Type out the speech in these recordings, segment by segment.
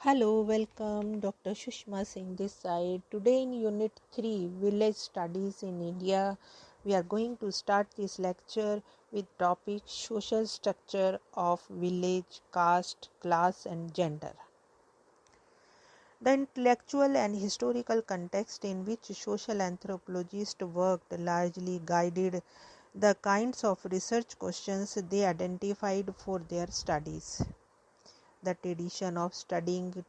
Hello, welcome. Dr. Sushma Singh this side. Today in Unit 3, Village Studies in India, we are going to start this lecture with topic Social Structure of Village, Caste, Class and Gender. The intellectual and historical context in which social anthropologists worked largely guided the kinds of research questions they identified for their studies. The tradition of studying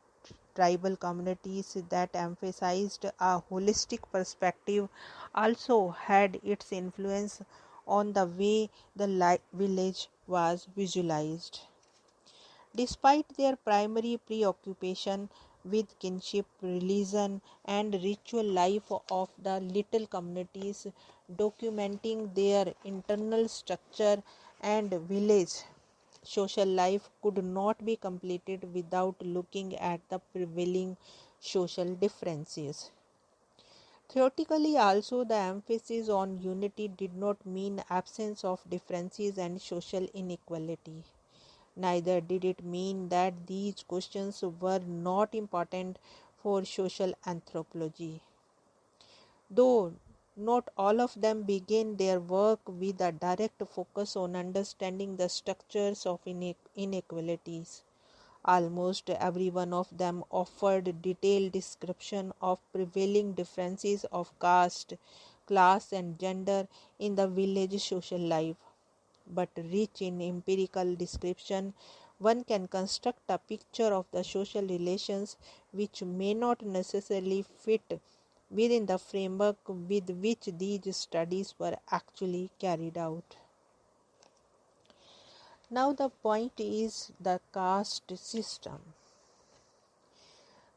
tribal communities that emphasized a holistic perspective also had its influence on the way the village was visualized. Despite their primary preoccupation with kinship, religion, and ritual life of the little communities, documenting their internal structure and village social life could not be completed without looking at the prevailing social differences. Theoretically, also, the emphasis on unity did not mean absence of differences and social inequality. Neither did it mean that these questions were not important for social anthropology. Though not all of them began their work with a direct focus on understanding the structures of inequalities. Almost every one of them offered detailed description of prevailing differences of caste, class and gender in the village social life. But rich in empirical description, one can construct a picture of the social relations which may not necessarily fit within the framework with which these studies were actually carried out. Now the point is the caste system.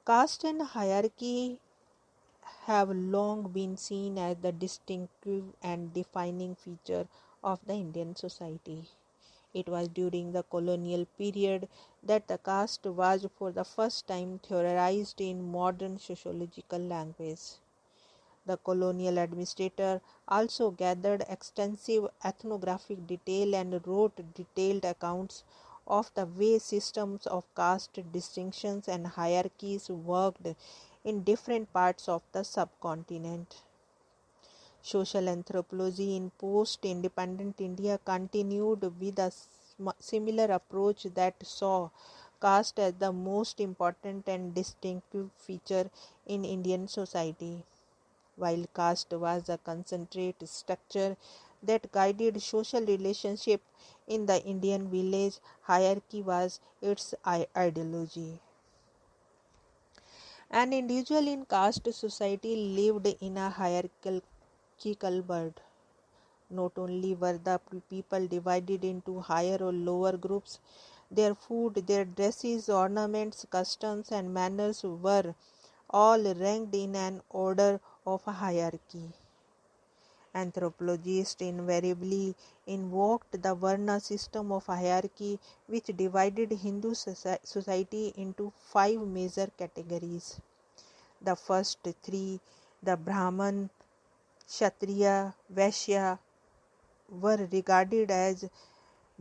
Caste and hierarchy have long been seen as the distinctive and defining feature of the Indian society. It was during the colonial period that the caste was for the first time theorized in modern sociological language. The colonial administrator also gathered extensive ethnographic detail and wrote detailed accounts of the way systems of caste distinctions and hierarchies worked in different parts of the subcontinent. Social anthropology in post-independent India continued with a similar approach that saw caste as the most important and distinctive feature in Indian society. While caste was a concentrate structure that guided social relationship in the Indian village, hierarchy was its ideology. An individual in caste society lived in a hierarchical world. Not only were the people divided into higher or lower groups, their food, their dresses, ornaments, customs, and manners were all ranked in an order of hierarchy. Anthropologists invariably invoked the Varna system of hierarchy, which divided Hindu society into 5 major categories. The first three, the Brahman, Kshatriya, Vaishya, were regarded as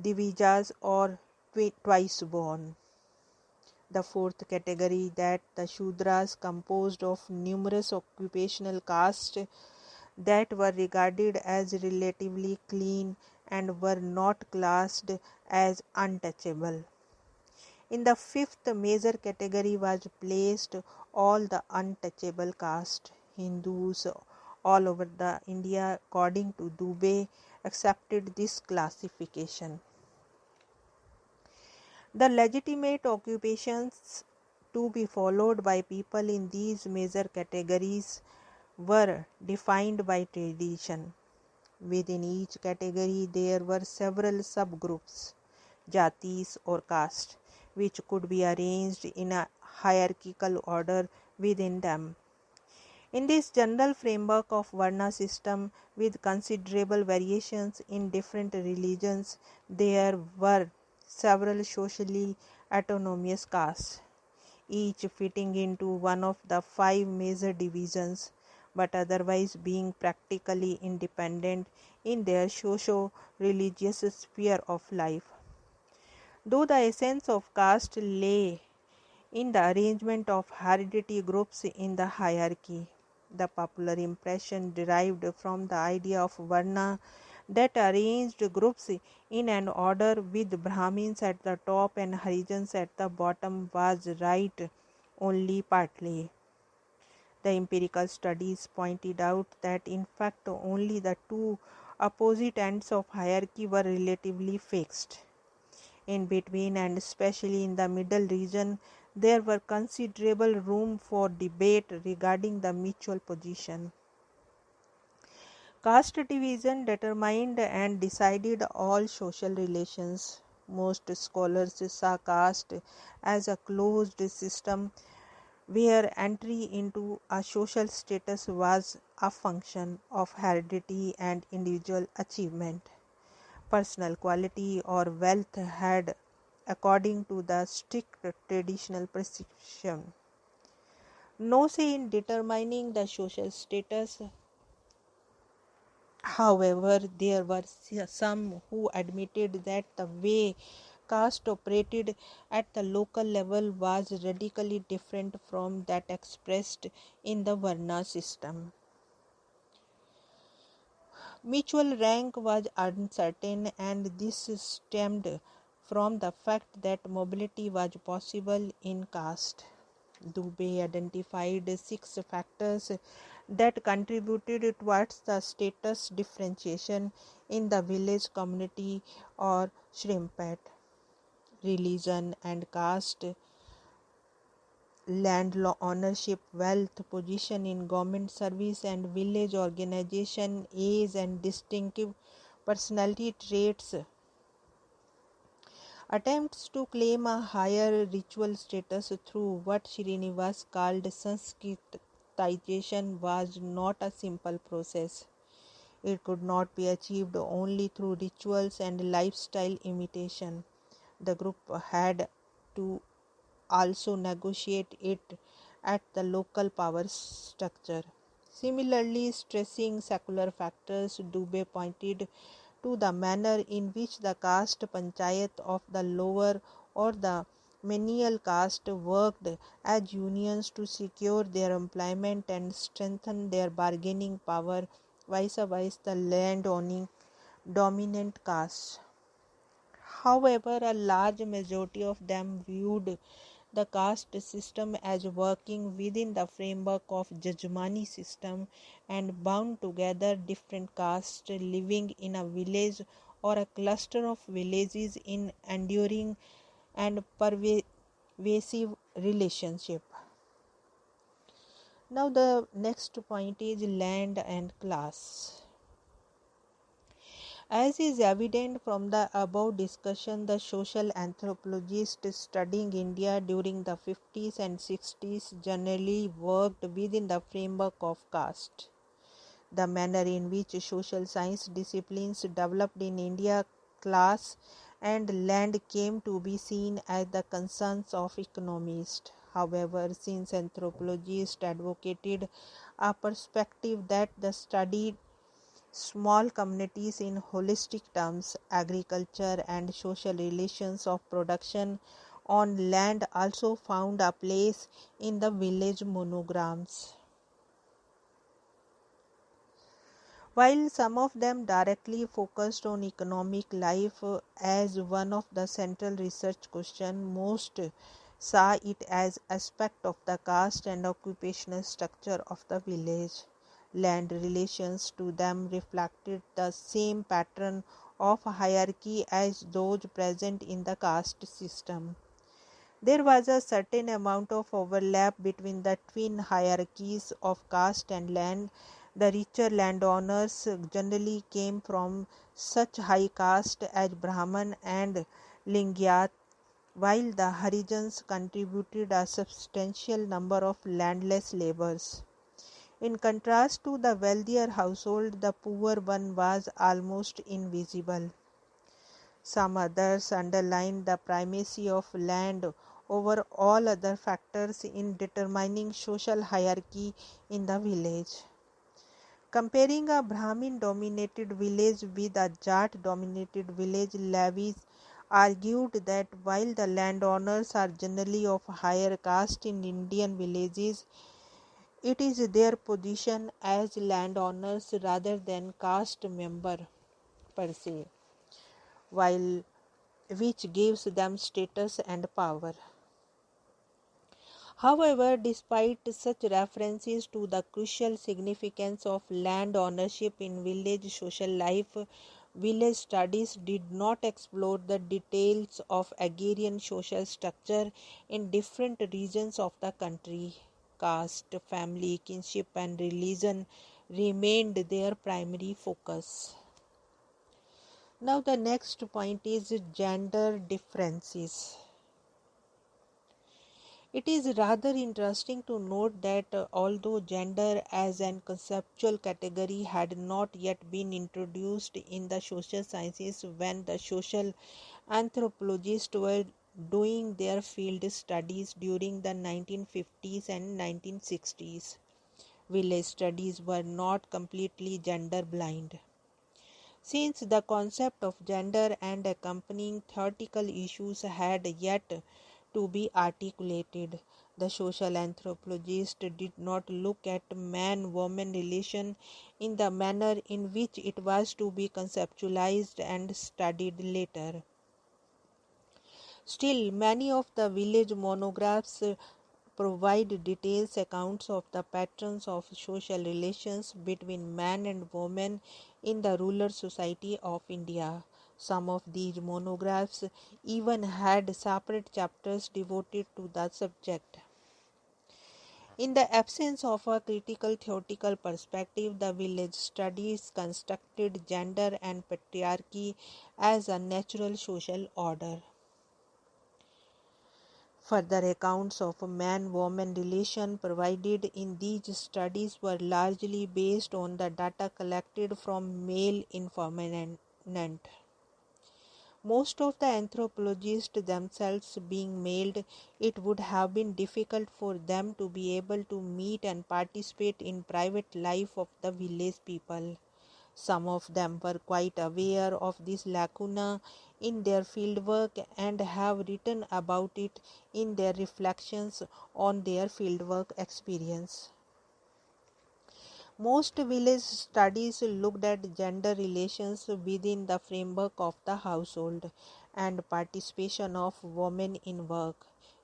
Divijas or twice born. The fourth category, that the Shudras, composed of numerous occupational castes that were regarded as relatively clean and were not classed as untouchable. In the fifth major category was placed all the untouchable caste. Hindus all over the India, according to Dubey, accepted this classification. The legitimate occupations to be followed by people in these major categories were defined by tradition. Within each category there were several subgroups, jatis or castes, which could be arranged in a hierarchical order within them. In this general framework of Varna system, with considerable variations in different religions, there were several socially autonomous castes, each fitting into one of the 5 major divisions, but otherwise being practically independent in their socio-religious sphere of life. Though the essence of caste lay in the arrangement of hereditary groups in the hierarchy. The popular impression derived from the idea of Varna that arranged groups in an order with Brahmins at the top and Harijans at the bottom was right only partly. The empirical studies pointed out that in fact only the two opposite ends of hierarchy were relatively fixed. In between and especially in the middle region, there were considerable room for debate regarding the mutual position. Caste division determined and decided all social relations. Most scholars saw caste as a closed system where entry into a social status was a function of heredity and individual achievement. Personal quality or wealth had, according to the strict traditional prescription, no say in determining the social status. However, there were some who admitted that the way caste operated at the local level was radically different from that expressed in the Varna system. Mutual rank was uncertain, and this stemmed from the fact that mobility was possible in caste. Dubey identified 6 factors that contributed towards the status differentiation in the village community or shrimpet: religion and caste, land ownership, wealth, position in government service and village organization, age, and distinctive personality traits. Attempts to claim a higher ritual status through what Srinivas called Sanskritization was not a simple process. It could not be achieved only through rituals and lifestyle imitation. The group had to also negotiate it at the local power structure. Similarly, stressing secular factors, Dubey pointed to the manner in which the caste panchayat of the lower or the menial caste worked as unions to secure their employment and strengthen their bargaining power vis-a-vis the land-owning dominant caste. However, a large majority of them viewed the caste system as working within the framework of Jajmani system and bound together different castes living in a village or a cluster of villages in enduring and pervasive relationship. Now the next point is land and class. As is evident from the above discussion, the social anthropologists studying India during the 50s and 60s generally worked within the framework of caste. The manner in which social science disciplines developed in India, class and land came to be seen as the concerns of economists. However, since anthropologists advocated a perspective that the studied small communities in holistic terms, agriculture and social relations of production on land also found a place in the village monograms. While some of them directly focused on economic life as one of the central research questions, most saw it as aspect of the caste and occupational structure of the village. Land relations to them reflected the same pattern of hierarchy as those present in the caste system. There was a certain amount of overlap between the twin hierarchies of caste and land. The richer landowners generally came from such high caste as Brahman and Lingyat, while the Harijans contributed a substantial number of landless laborers. In contrast to the wealthier household, the poor one was almost invisible. Some others underline the primacy of land over all other factors in determining social hierarchy in the village. Comparing a Brahmin dominated village with a Jat dominated village levies argued that while the landowners are generally of higher caste in Indian villages, it is their position as landowners rather than caste member per se, while which gives them status and power. However, despite such references to the crucial significance of land ownership in village social life, village studies did not explore the details of agrarian social structure in different regions of the country. Caste, family, kinship, and religion remained their primary focus. Now, the next point is gender differences. It is rather interesting to note that although gender as an conceptual category had not yet been introduced in the social sciences when the social anthropologists were doing their field studies during the 1950s and 1960s, village studies were not completely gender blind. Since the concept of gender and accompanying theoretical issues had yet to be articulated, the social anthropologist did not look at man-woman relation in the manner in which it was to be conceptualized and studied later. Still, many of the village monographs provide detailed accounts of the patterns of social relations between man and woman in the rural society of India. Some of these monographs even had separate chapters devoted to the subject. In the absence of a critical theoretical perspective, the village studies constructed gender and patriarchy as a natural social order. Further accounts of man-woman relation provided in these studies were largely based on the data collected from male informant. Most of the anthropologists themselves being male, it would have been difficult for them to be able to meet and participate in private life of the village people. Some of them were quite aware of this lacuna in their fieldwork and have written about it in their reflections on their fieldwork experience. Most village studies looked at gender relations within the framework of the household and participation of women in work.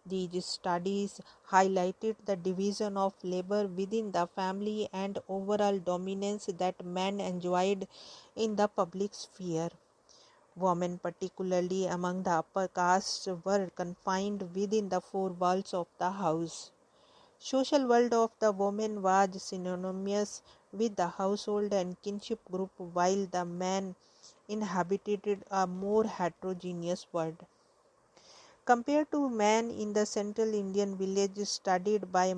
These studies highlighted the division of labor within the family and overall dominance that men enjoyed in the public sphere. Women, particularly among the upper castes, were confined within the four walls of the house. Social world of the woman was synonymous with the household and kinship group, while the man inhabited a more heterogeneous world. Compared to men in the central Indian village studied by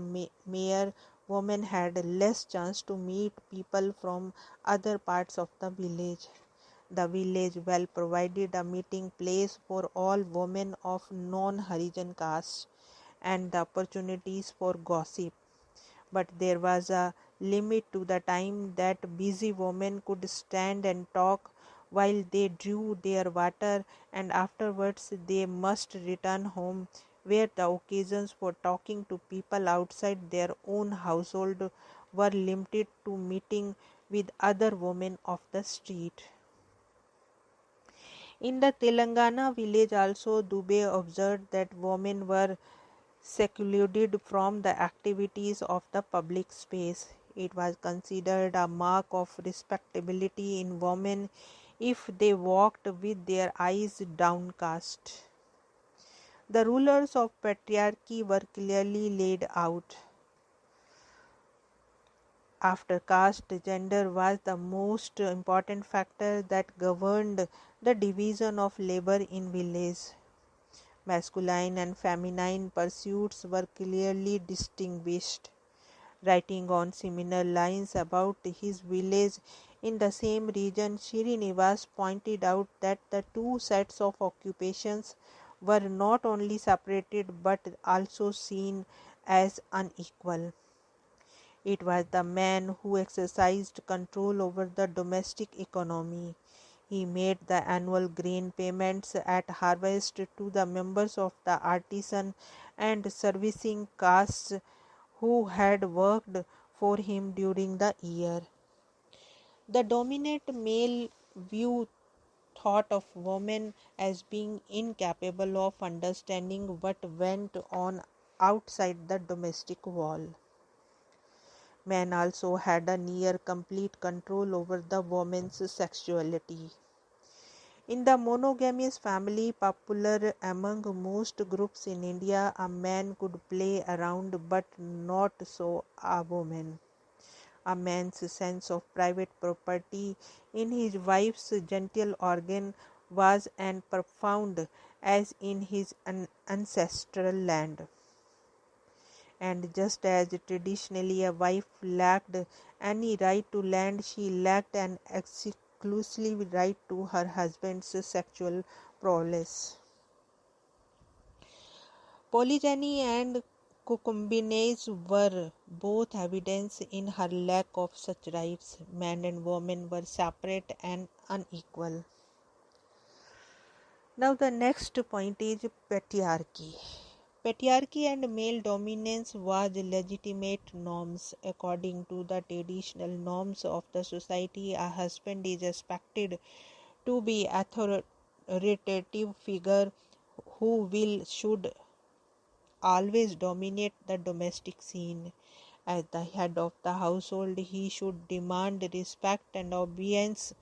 Mayer, women had less chance to meet people from other parts of the village. The village well provided a meeting place for all women of non-Harijan caste and the opportunities for gossip. But there was a limit to the time that busy women could stand and talk while they drew their water, and afterwards they must return home, where the occasions for talking to people outside their own household were limited to meeting with other women of the street. In the Telangana village also, Dubey observed that women were secluded from the activities of the public space. It was considered a mark of respectability in women if they walked with their eyes downcast. The rulers of patriarchy were clearly laid out. After caste, gender was the most important factor that governed the division of labor in village. Masculine and feminine pursuits were clearly distinguished. Writing on similar lines about his village in the same region, Srinivas pointed out that the two sets of occupations were not only separated but also seen as unequal. It was the man who exercised control over the domestic economy. He made the annual grain payments at harvest to the members of the artisan and servicing castes who had worked for him during the year. The dominant male view thought of women as being incapable of understanding what went on outside the domestic wall. Men also had a near complete control over the woman's sexuality. In the monogamous family popular among most groups in India, a man could play around but not so a woman. A man's sense of private property in his wife's genital organ was as profound as in his ancestral land. And just as traditionally a wife lacked any right to land, she lacked an exclusive right to her husband's sexual prowess. Polygyny and concubinage were both evidence in her lack of such rights. Man and woman were separate and unequal. Now the next point is patriarchy. Patriarchy and male dominance was legitimate norms. According to the traditional norms of the society, a husband is expected to be authoritative figure who should always dominate the domestic scene. As the head of the household, he should demand respect and obedience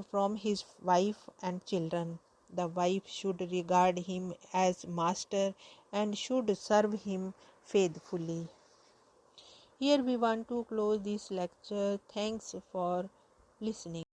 from his wife and children. The wife should regard him as master and should serve him faithfully. Here we want to close this lecture. Thanks for listening.